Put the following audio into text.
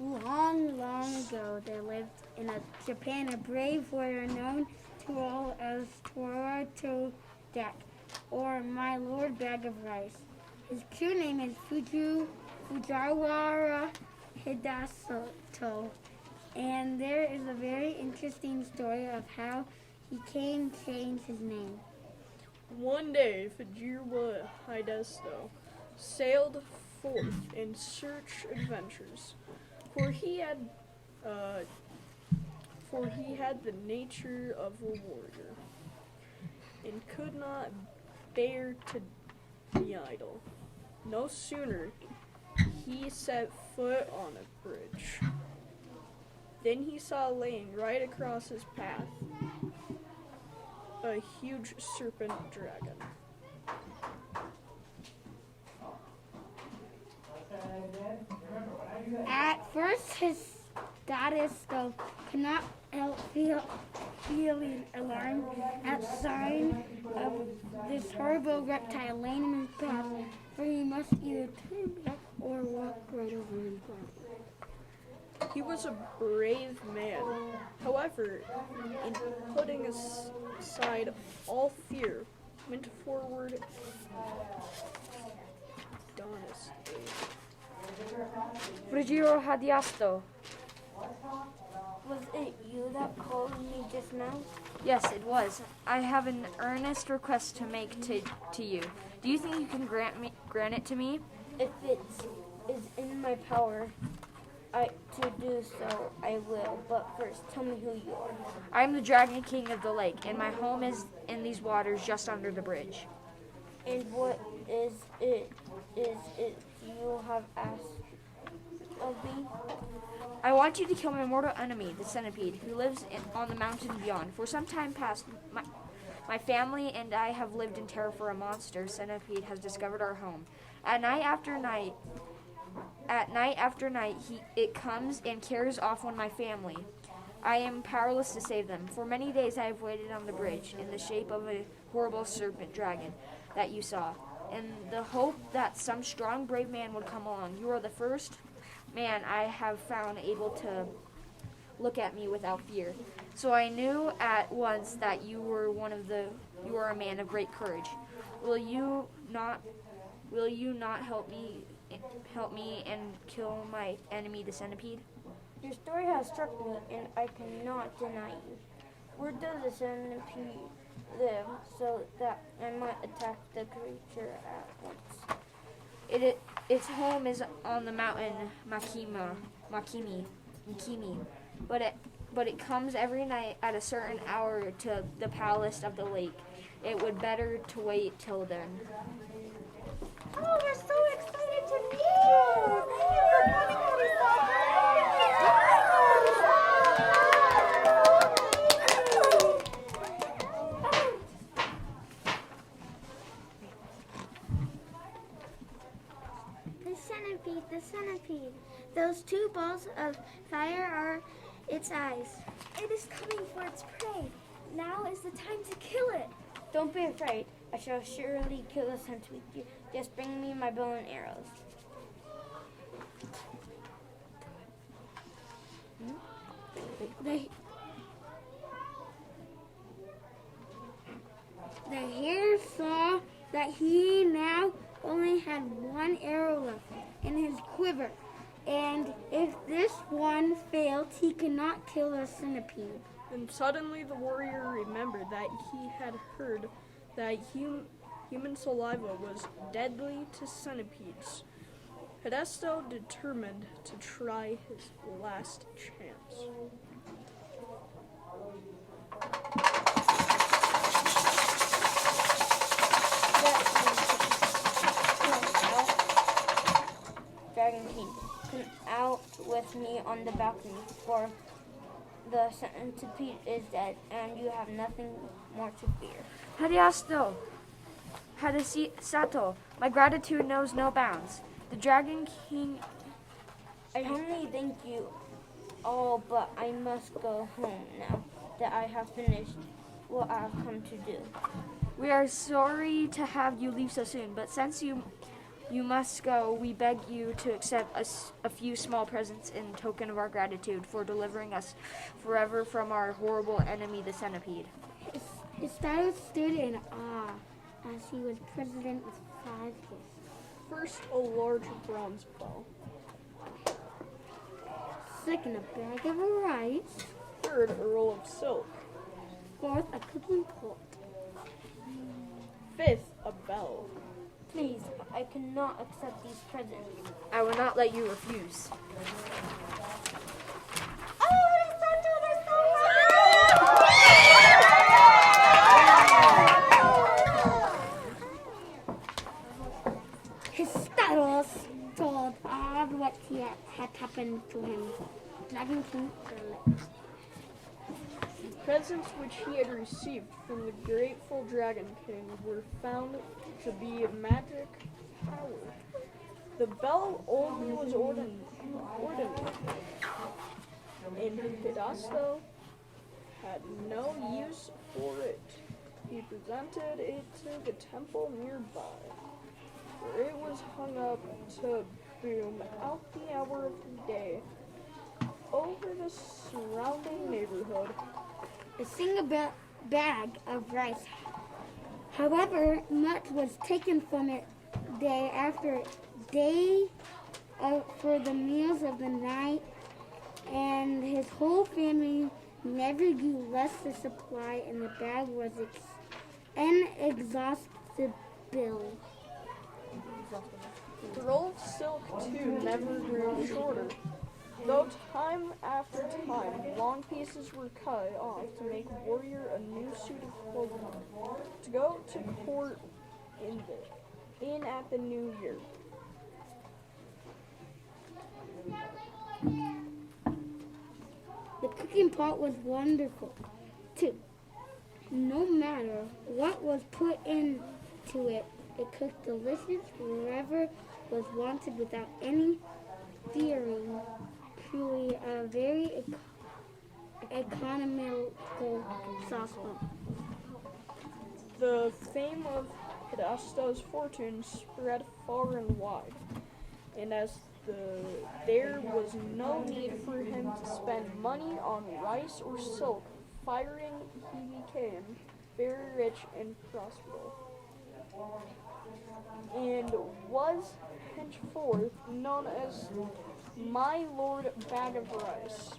Long, long ago, there lived in Japan a brave warrior known to all as Torato Deck, or My Lord Bag of Rice. His true name is Fujiwara Hidasato, and there is a very interesting story of how he came to change his name. One day, Fujiwara Hidasato sailed forth in search adventures, for he had the nature of a warrior, and could not bear to be idle. No sooner he set foot on a bridge than he saw laying right across his path a huge serpent dragon. At first, his goddess though could not help feeling alarmed at sight of this horrible reptile laying in his path, for he must either turn back or walk right over his body. He was a brave man. However, in putting aside all fear, went forward dynasty. Frigiro Hadiasto. Was it you that called me just now? Yes, it was. I have an earnest request to make to you. Do you think you can grant it to me? If it is in my power to do so, I will. But first, tell me who you are. I am the Dragon King of the lake, and my home is in these waters just under the bridge. And what is it you have asked of me? I want you to kill my mortal enemy, the centipede, who lives on the mountain beyond. For some time past, my family and I have lived in terror for a monster centipede has discovered our home. At night after night, it comes and carries off one of my family. I am powerless to save them. For many days I have waited on the bridge in the shape of a horrible serpent dragon that you saw, in the hope that some strong, brave man would come along. You are the first man I have found able to look at me without fear. So I knew at once that you were a man of great courage. Will you not help me and kill my enemy, the centipede? Your story has struck me, and I cannot deny you. Where does the centipede live, so that I might attack the creature at once? Its home is on the mountain Makimi, but it comes every night at a certain hour to the palace of the lake. It would better to wait till then. Oh, we're so excited to meet you! Thank you for coming, The centipede. Those two balls of fire are its eyes. It is coming for its prey. Now is the time to kill it. Don't be afraid. I shall surely kill the centipede. Just bring me my bow and arrows. The hare saw that he now only had one arrow left in his quiver, and if this one failed, he could not kill the centipede. And suddenly the warrior remembered that he had heard that human saliva was deadly to centipedes. Hidesto determined to try his last chance. Dragon King, come out with me on the balcony, for the centipede is dead, and you have nothing more to fear. Hadiasto, Hadisato, my gratitude knows no bounds. The Dragon King... I humbly thank you all, but I must go home now that I have finished what I have come to do. We are sorry to have you leave so soon, but since you You must go. We beg you to accept a few small presents in token of our gratitude for delivering us forever from our horrible enemy, the centipede. His stood in awe as he was president with 5 gifts. First, a large bronze bell. Second, a bag of rice. Third, a roll of silk. Fourth, a cooking pot. Fifth, a bell. Please, I cannot accept these presents. I will not let you refuse. His status told all what had happened to him. Dragon King elect. Presents which he had received from the grateful Dragon King were found to be magic power. The bell only was ordinary, and Hidasto had no use for it. He presented it to the temple nearby, where it was hung up to boom out the hour of the day over the surrounding neighborhood. A single bag of rice. However, much was taken from it day after day for the meals of the night, and his whole family never grew less the supply, and the bag was inexhaustible. The roll of silk, too, never grew shorter, though time after time long pieces were cut off to make Warrior a new suit of clothing to go to court in at the new year. The cooking pot was wonderful, too. No matter what was put into it, it cooked delicious wherever was wanted without any fearing. Truly a very economical saucepan. The fame of Hidasto's fortune spread far and wide, and as there was no need for him to spend money on rice or silk firing, he became very rich and prosperous, and was henceforth known as my Lord Bag of Rice.